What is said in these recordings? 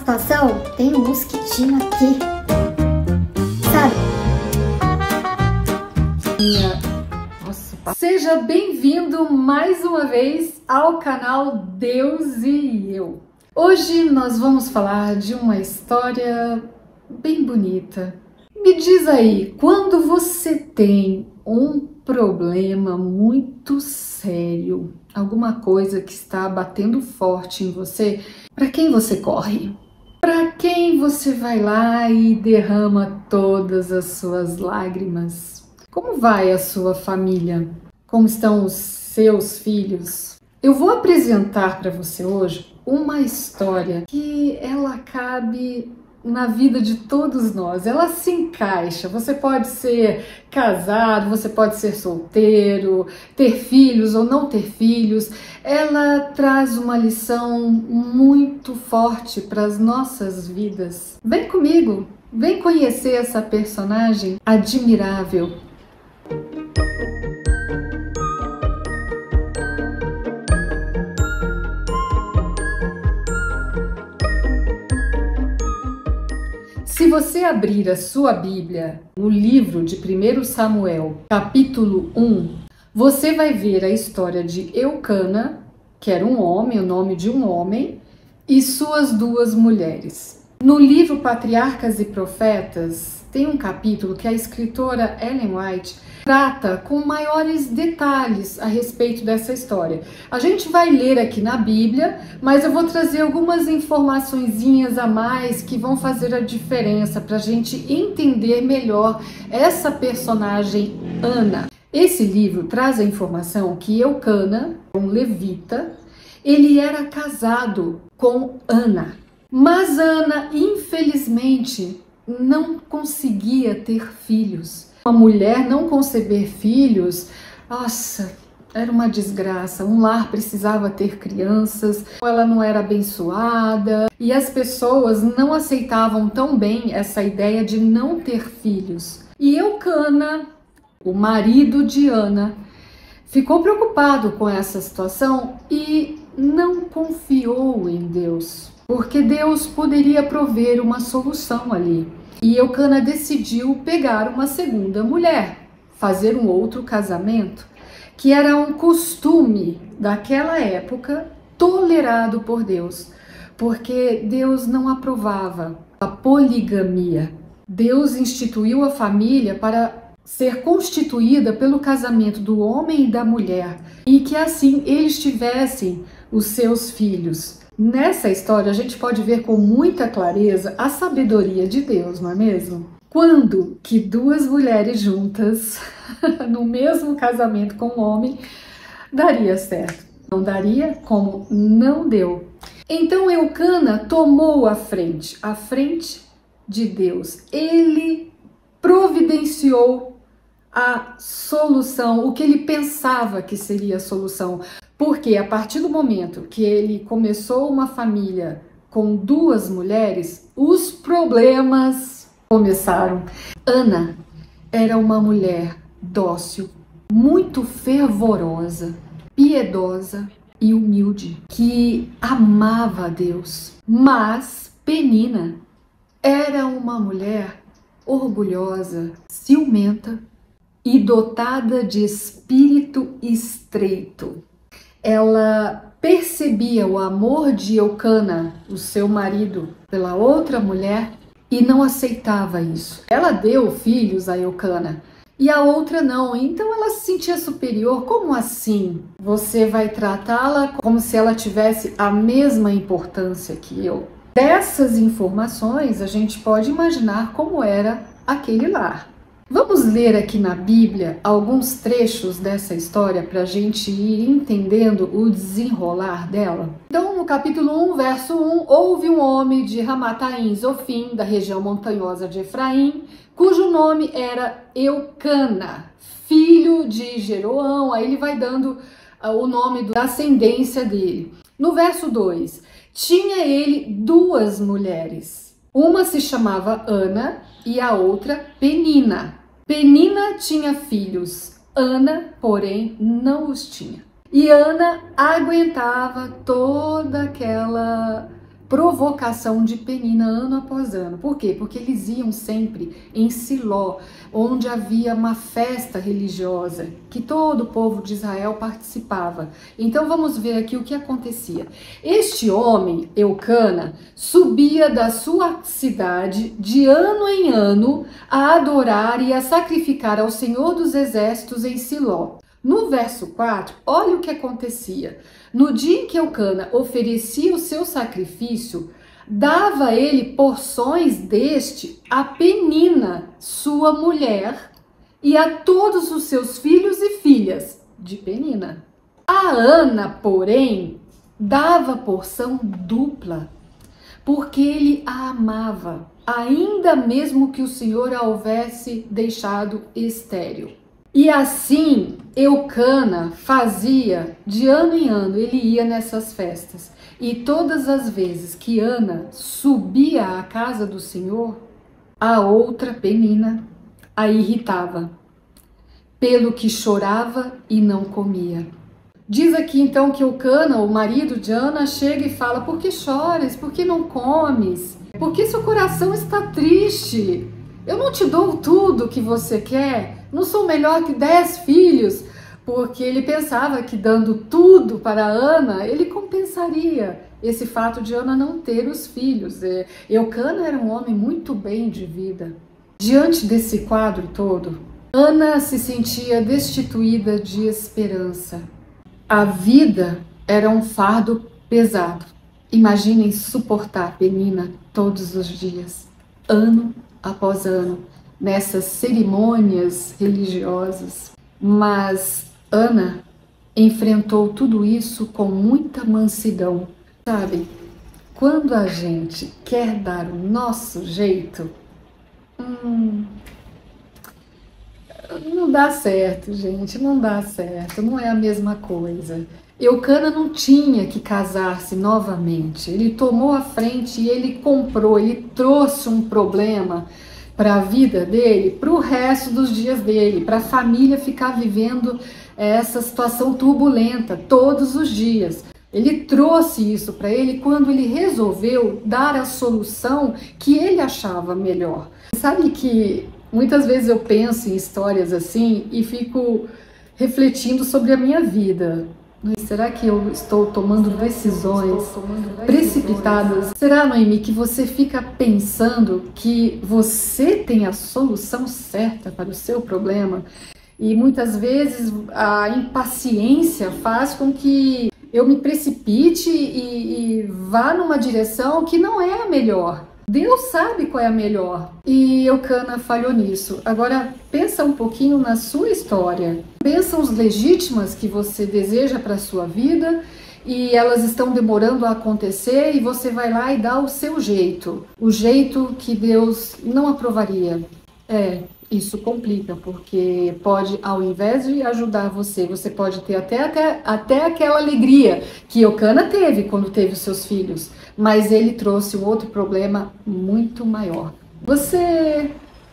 situação, tem um mosquitinho aqui, sabe? Nossa, seja bem-vindo mais uma vez ao canal Deus e Eu. Hoje nós vamos falar de uma história bem bonita. Me diz aí, quando você tem um problema muito sério, alguma coisa que está batendo forte em você, para quem você corre? Para quem você vai lá e derrama todas as suas lágrimas? Como vai a sua família? Como estão os seus filhos? Eu vou apresentar para você hoje uma história que ela cabe na vida de todos nós, ela se encaixa. Você pode ser casado, você pode ser solteiro, ter filhos ou não ter filhos. Ela traz uma lição muito forte para as nossas vidas. Vem comigo, vem conhecer essa personagem admirável. Se você abrir a sua Bíblia no livro de 1 Samuel, capítulo 1, você vai ver a história de Eucana, que era um homem, o nome de um homem, e suas duas mulheres. No livro Patriarcas e Profetas, tem um capítulo que a escritora Ellen White trata com maiores detalhes a respeito dessa história. A gente vai ler aqui na Bíblia, mas eu vou trazer algumas informaçõezinhas a mais que vão fazer a diferença para a gente entender melhor essa personagem Ana. Esse livro traz a informação que Eucana, um levita, ele era casado com Ana. Mas Ana, infelizmente, não conseguia ter filhos. Uma mulher não conceber filhos, nossa, era uma desgraça. Um lar precisava ter crianças, ela não era abençoada e as pessoas não aceitavam tão bem essa ideia de não ter filhos. E Eucana, o marido de Ana, ficou preocupado com essa situação e não confiou em Deus, porque Deus poderia prover uma solução ali. E Eucana decidiu pegar uma segunda mulher, fazer um outro casamento, que era um costume daquela época tolerado por Deus, porque Deus não aprovava a poligamia. Deus instituiu a família para ser constituída pelo casamento do homem e da mulher, e que assim eles tivessem os seus filhos. Nessa história a gente pode ver com muita clareza a sabedoria de Deus, não é mesmo? Quando que duas mulheres juntas, no mesmo casamento com um homem, daria certo? Não daria, como não deu. Então Eucana tomou a frente de Deus. Ele providenciou a solução, o que ele pensava que seria a solução. Porque a partir do momento que ele começou uma família com duas mulheres, os problemas começaram. Ana era uma mulher dócil, muito fervorosa, piedosa e humilde, que amava a Deus. Mas Penina era uma mulher orgulhosa, ciumenta e dotada de espírito estreito. Ela percebia o amor de Eucana, o seu marido, pela outra mulher e não aceitava isso. Ela deu filhos a Eucana e a outra não, então ela se sentia superior. Como assim? Você vai tratá-la como se ela tivesse a mesma importância que eu? Dessas informações a gente pode imaginar como era aquele lar. Vamos ler aqui na Bíblia alguns trechos dessa história para a gente ir entendendo o desenrolar dela. Então, no capítulo 1, verso 1, houve um homem de Ramataim Zofim, da região montanhosa de Efraim, cujo nome era Eucana, filho de Jeroão. Aí ele vai dando o nome da ascendência dele. No verso 2, tinha ele duas mulheres. Uma se chamava Ana e a outra Penina. Penina tinha filhos, Ana, porém, não os tinha. E Ana aguentava todo provocação de Penina ano após ano. Por quê? Porque eles iam sempre em Siló, onde havia uma festa religiosa que todo o povo de Israel participava. Então vamos ver aqui o que acontecia. Este homem, Eucana, subia da sua cidade de ano em ano a adorar e a sacrificar ao Senhor dos Exércitos em Siló. No verso 4, olha o que acontecia. No dia em que Eucana oferecia o seu sacrifício, dava ele porções deste a Penina, sua mulher, e a todos os seus filhos e filhas de Penina. A Ana, porém, dava porção dupla, porque ele a amava, ainda mesmo que o Senhor a houvesse deixado estéril. E assim, Eucana fazia de ano em ano, ele ia nessas festas. E todas as vezes que Ana subia à casa do Senhor, a outra Penina a irritava, pelo que chorava e não comia. Diz aqui então que Eucana, o marido de Ana, chega e fala: por que choras? Por que não comes? Por que seu coração está triste? Eu não te dou tudo que você quer? Não sou melhor que 10 filhos? Porque ele pensava que dando tudo para Ana, ele compensaria esse fato de Ana não ter os filhos. Eucana era um homem muito bem de vida. Diante desse quadro todo, Ana se sentia destituída de esperança. A vida era um fardo pesado. Imaginem suportar Penina todos os dias, ano após ano, nessas cerimônias religiosas. Mas Ana enfrentou tudo isso com muita mansidão. Sabe, quando a gente quer dar o nosso jeito, não dá certo, gente, não dá certo, não é a mesma coisa. Eucana não tinha que casar-se novamente, ele tomou a frente e ele comprou, ele trouxe um problema para a vida dele, para o resto dos dias dele, para a família ficar vivendo essa situação turbulenta todos os dias. Ele trouxe isso para ele quando ele resolveu dar a solução que ele achava melhor. Sabe que muitas vezes eu penso em histórias assim e fico refletindo sobre a minha vida. Será que eu estou tomando decisões precipitadas? Será, Noemi, que você fica pensando que você tem a solução certa para o seu problema? E muitas vezes a impaciência faz com que eu me precipite e vá numa direção que não é a melhor. Deus sabe qual é a melhor. E Eucana falhou nisso. Agora, pensa um pouquinho na sua história. Bênçãos legítimas que você deseja para a sua vida e elas estão demorando a acontecer e você vai lá e dá o seu jeito. O jeito que Deus não aprovaria. Isso complica, porque pode, ao invés de ajudar você, você pode ter até aquela alegria que Eucana teve quando teve os seus filhos, mas ele trouxe um outro problema muito maior. Você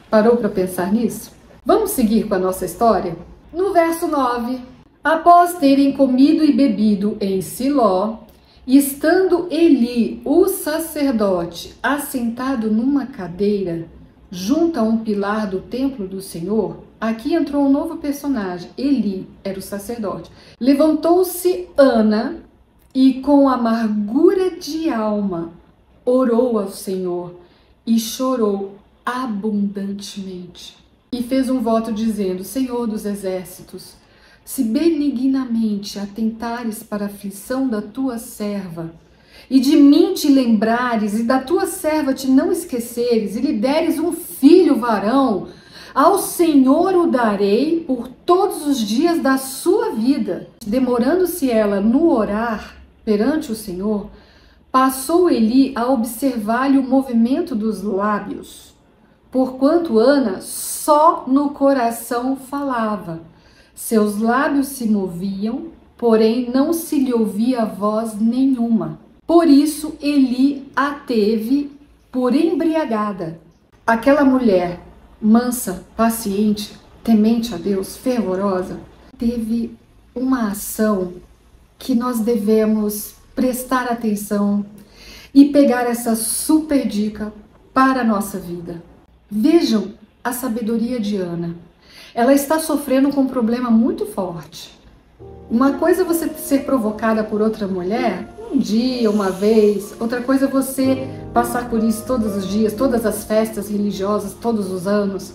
parou para pensar nisso? Vamos seguir com a nossa história? No verso 9, após terem comido e bebido em Siló, estando Eli, o sacerdote, assentado numa cadeira, junto a um pilar do templo do Senhor, aqui entrou um novo personagem. Eli era o sacerdote. Levantou-se Ana e com amargura de alma orou ao Senhor e chorou abundantemente. E fez um voto dizendo: Senhor dos exércitos, se benignamente atentares para a aflição da tua serva, e de mim te lembrares, e da tua serva te não esqueceres, e lhe deres um filho varão, ao Senhor o darei por todos os dias da sua vida. Demorando-se ela no orar perante o Senhor, passou Eli a observar-lhe o movimento dos lábios, porquanto Ana só no coração falava. Seus lábios se moviam, porém não se lhe ouvia voz nenhuma. Por isso Eli a teve por embriagada. Aquela mulher mansa, paciente, temente a Deus, fervorosa, teve uma ação que nós devemos prestar atenção, e pegar essa super dica para a nossa vida. Vejam a sabedoria de Ana. Ela está sofrendo com um problema muito forte. Uma coisa é você ser provocada por outra mulher um dia, uma vez. Outra coisa é você passar por isso todos os dias, todas as festas religiosas, todos os anos.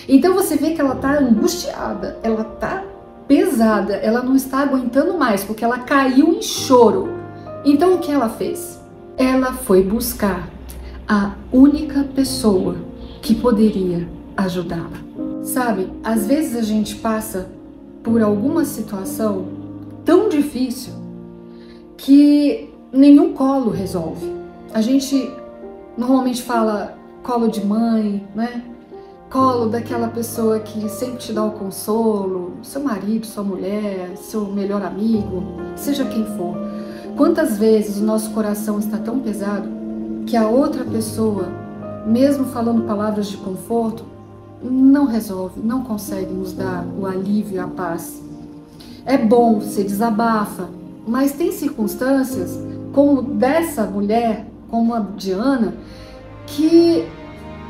Então você vê que ela está angustiada, ela está pesada, ela não está aguentando mais, porque ela caiu em choro. Então o que ela fez? Ela foi buscar a única pessoa que poderia ajudá-la. Sabe, às vezes a gente passa por alguma situação tão difícil que nenhum colo resolve. A gente normalmente fala colo de mãe, né? Colo daquela pessoa que sempre te dá o consolo, seu marido, sua mulher, seu melhor amigo, seja quem for. Quantas vezes o nosso coração está tão pesado que a outra pessoa, mesmo falando palavras de conforto, não resolve, não consegue nos dar o alívio e a paz. É bom, você desabafa, mas tem circunstâncias, como dessa mulher, como a de Ana, que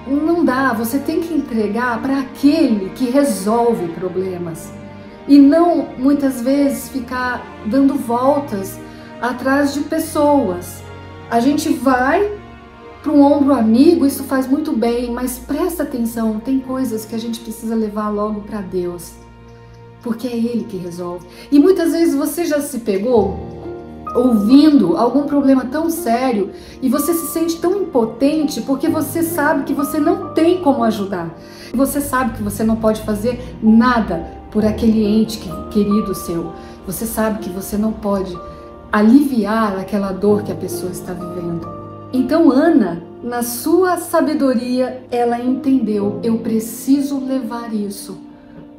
não dá, você tem que entregar para aquele que resolve problemas e não muitas vezes ficar dando voltas atrás de pessoas. A gente vai para um ombro amigo, isso faz muito bem, mas presta atenção, tem coisas que a gente precisa levar logo para Deus, porque é Ele que resolve. E muitas vezes você já se pegou ouvindo algum problema tão sério e você se sente tão impotente porque você sabe que você não tem como ajudar. Você sabe que você não pode fazer nada por aquele ente querido seu. Você sabe que você não pode aliviar aquela dor que a pessoa está vivendo. Então Ana, na sua sabedoria, ela entendeu: eu preciso levar isso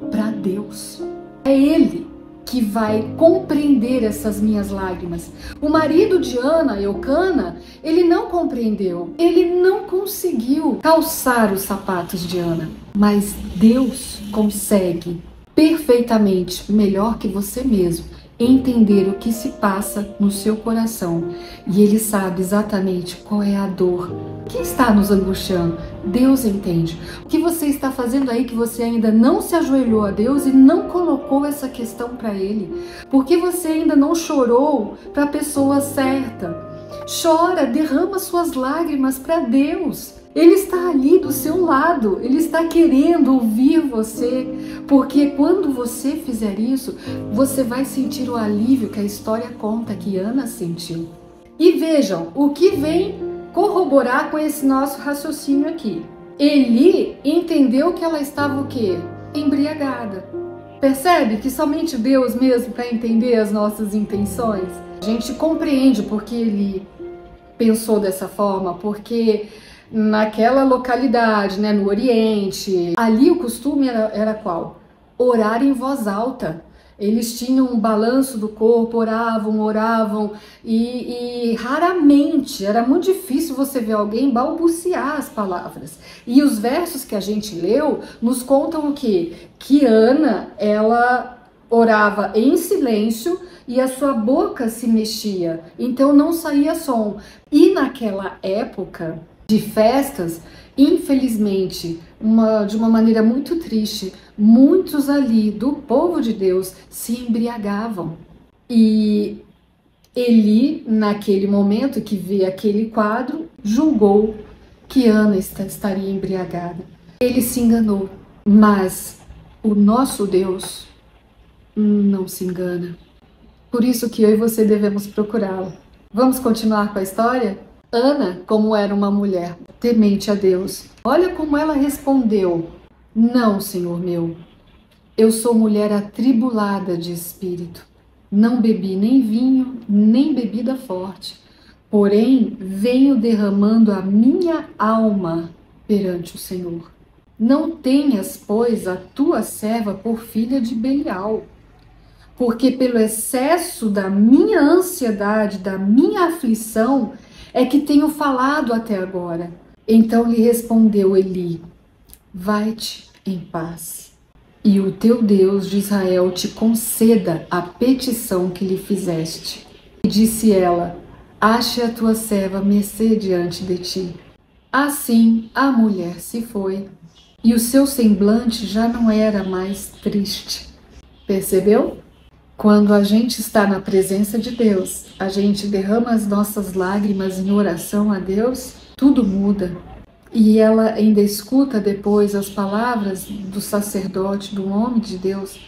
para Deus. É Ele que vai compreender essas minhas lágrimas. O marido de Ana, Eucana, ele não compreendeu. Ele não conseguiu calçar os sapatos de Ana. Mas Deus consegue perfeitamente, melhor que você mesmo, entender o que se passa no seu coração. E Ele sabe exatamente qual é a dor que está nos angustiando. Deus entende. O que você está fazendo aí que você ainda não se ajoelhou a Deus e não colocou essa questão para Ele? Porque você ainda não chorou para a pessoa certa? Chora, derrama suas lágrimas para Deus. Ele está ali do seu lado, Ele está querendo ouvir você, porque quando você fizer isso, você vai sentir o alívio que a história conta que Ana sentiu. E vejam, o que vem corroborar com esse nosso raciocínio aqui. Eli entendeu que ela estava o quê? Embriagada. Percebe que somente Deus mesmo para entender as nossas intenções? A gente compreende porque Eli pensou dessa forma, porque naquela localidade, né, no Oriente, ali o costume era qual? Orar em voz alta. Eles tinham um balanço do corpo, oravam e raramente, era muito difícil você ver alguém balbuciar as palavras. E os versos que a gente leu nos contam o quê? Que Ana, ela orava em silêncio e a sua boca se mexia, então não saía som. E naquela época de festas, infelizmente, de uma maneira muito triste, muitos ali do povo de Deus se embriagavam. E Eli, naquele momento que vê aquele quadro, julgou que Ana estaria embriagada. Ele se enganou, mas o nosso Deus não se engana. Por isso que eu e você devemos procurá-lo. Vamos continuar com a história? Ana, como era uma mulher temente a Deus, olha como ela respondeu: não, Senhor meu, eu sou mulher atribulada de espírito. Não bebi nem vinho, nem bebida forte, porém venho derramando a minha alma perante o Senhor. Não tenhas, pois, a tua serva por filha de Belial, porque pelo excesso da minha ansiedade, da minha aflição, é que tenho falado até agora. Então lhe respondeu Eli: vai-te em paz, e o teu Deus de Israel te conceda a petição que lhe fizeste. E disse ela: ache a tua serva mercê diante de ti. Assim a mulher se foi, e o seu semblante já não era mais triste. Percebeu? Quando a gente está na presença de Deus, a gente derrama as nossas lágrimas em oração a Deus, tudo muda. E ela ainda escuta depois as palavras do sacerdote, do homem de Deus,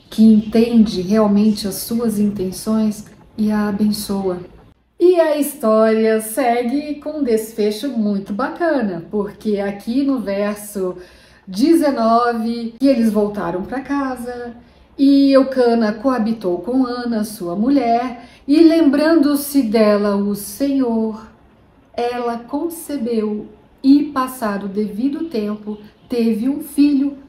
que entende realmente as suas intenções e a abençoa. E a história segue com um desfecho muito bacana, porque aqui no verso 19, que eles voltaram para casa e Eucana coabitou com Ana, sua mulher, e lembrando-se dela o Senhor, ela concebeu e, passado o devido tempo, teve um filho,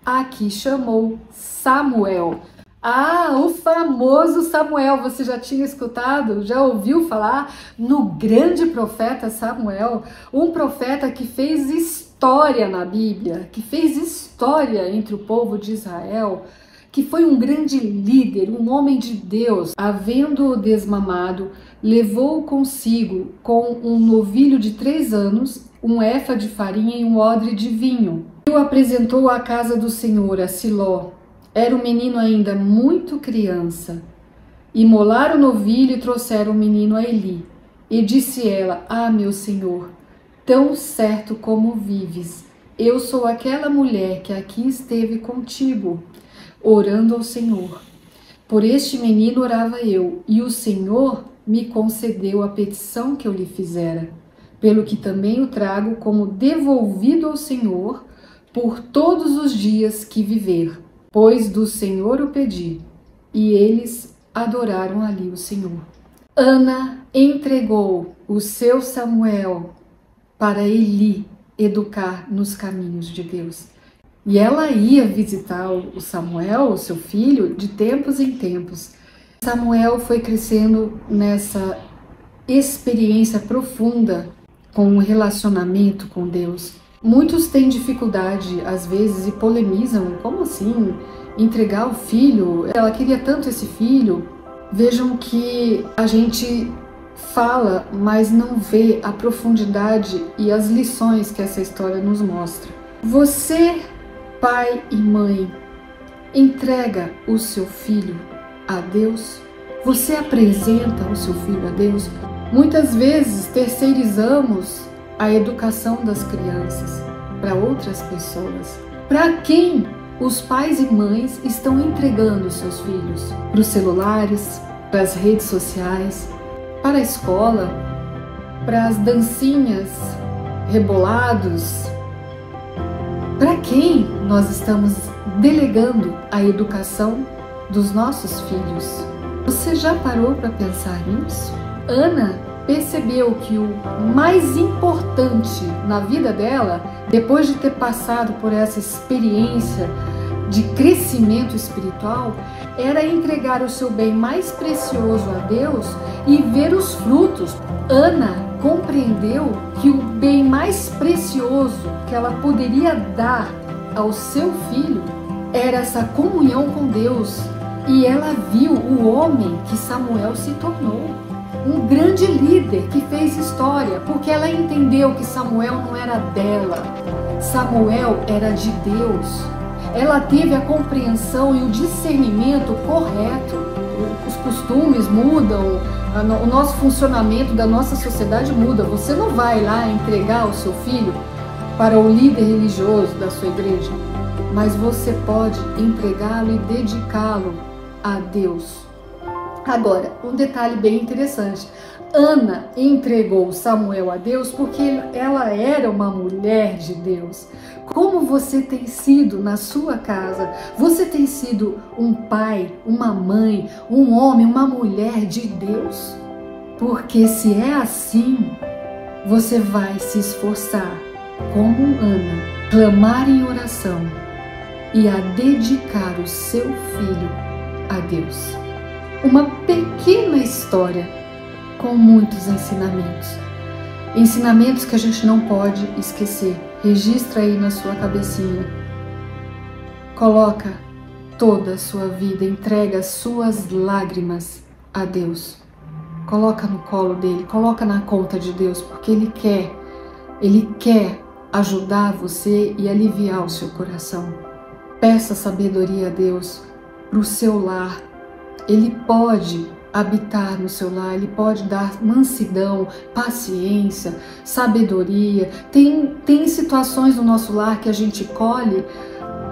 a que chamou Samuel. Ah, o famoso Samuel, você já tinha escutado, já ouviu falar no grande profeta Samuel, um profeta que fez história na Bíblia, que fez história entre o povo de Israel, que foi um grande líder, um homem de Deus. Havendo-o desmamado, levou consigo com um novilho de 3 anos, um efa de farinha e um odre de vinho. E o apresentou à casa do Senhor, a Siló. Era o menino ainda muito criança. Imolaram o novilho e trouxeram o menino a Eli. E disse ela: Ah, meu senhor, tão certo como vives, eu sou aquela mulher que aqui esteve contigo, orando ao Senhor. Por este menino orava eu, e o Senhor me concedeu a petição que eu lhe fizera, pelo que também o trago como devolvido ao Senhor por todos os dias que viver, pois do Senhor o pedi. E eles adoraram ali o Senhor. Ana entregou o seu Samuel para Eli educar nos caminhos de Deus. E ela ia visitar o Samuel, o seu filho, de tempos em tempos. Samuel foi crescendo nessa experiência profunda com o relacionamento com Deus. Muitos têm dificuldade, às vezes, e polemizam: como assim entregar o filho? Ela queria tanto esse filho. Vejam que a gente fala, mas não vê a profundidade e as lições que essa história nos mostra. Você, pai e mãe, entrega o seu filho a Deus? Você apresenta o seu filho a Deus? Muitas vezes terceirizamos a educação das crianças para outras pessoas. Para quem os pais e mães estão entregando seus filhos? Para os celulares, para as redes sociais, para a escola, para as dancinhas, rebolados? Para quem nós estamos delegando a educação dos nossos filhos? Você já parou para pensar nisso? Ana percebeu que o mais importante na vida dela, depois de ter passado por essa experiência de crescimento espiritual, era entregar o seu bem mais precioso a Deus e ver os frutos. Ana compreendeu que o bem mais precioso que ela poderia dar ao seu filho era essa comunhão com Deus. E ela viu o homem que Samuel se tornou, um grande líder que fez história, porque ela entendeu que Samuel não era dela, Samuel era de Deus. Ela teve a compreensão e o discernimento correto. Os costumes mudam, o nosso funcionamento da nossa sociedade muda. Você não vai lá entregar o seu filho para o líder religioso da sua igreja, mas você pode entregá-lo e dedicá-lo a Deus. Agora, um detalhe bem interessante: Ana entregou Samuel a Deus porque ela era uma mulher de Deus. Como você tem sido na sua casa? Você tem sido um pai, uma mãe, um homem, uma mulher de Deus? Porque se é assim, você vai se esforçar como Ana, clamar em oração e a dedicar o seu filho a Deus. Uma pequena história com muitos ensinamentos. Ensinamentos que a gente não pode esquecer. Registra aí na sua cabecinha. Coloca toda a sua vida, entrega as suas lágrimas a Deus. coloca no colo dele, coloca na conta de Deus, porque Ele quer ajudar você e aliviar o seu coração. Peça sabedoria a Deus para o seu lar. Ele pode habitar no seu lar, Ele pode dar mansidão, paciência, sabedoria. Tem situações no nosso lar que a gente colhe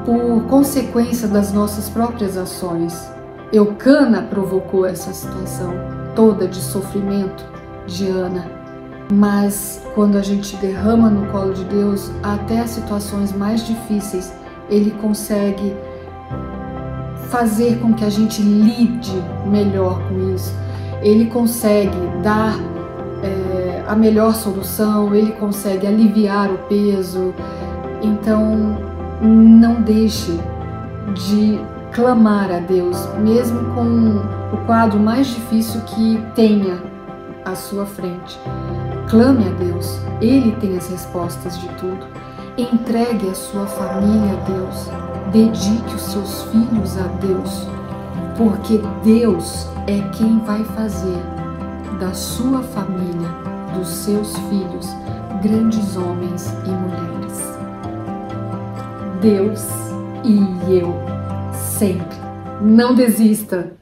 por consequência das nossas próprias ações. Eucana provocou essa situação toda de sofrimento de Ana. Mas quando a gente derrama no colo de Deus, até as situações mais difíceis, Ele consegue fazer com que a gente lide melhor com isso. Ele consegue dar a melhor solução, Ele consegue aliviar o peso. Então, não deixe de clamar a Deus, mesmo com o quadro mais difícil que tenha à sua frente. Clame a Deus, Ele tem as respostas de tudo. Entregue a sua família a Deus, dedique os seus filhos a Deus, porque Deus é quem vai fazer da sua família, dos seus filhos, grandes homens e mulheres. Deus e eu, sempre. Não desista!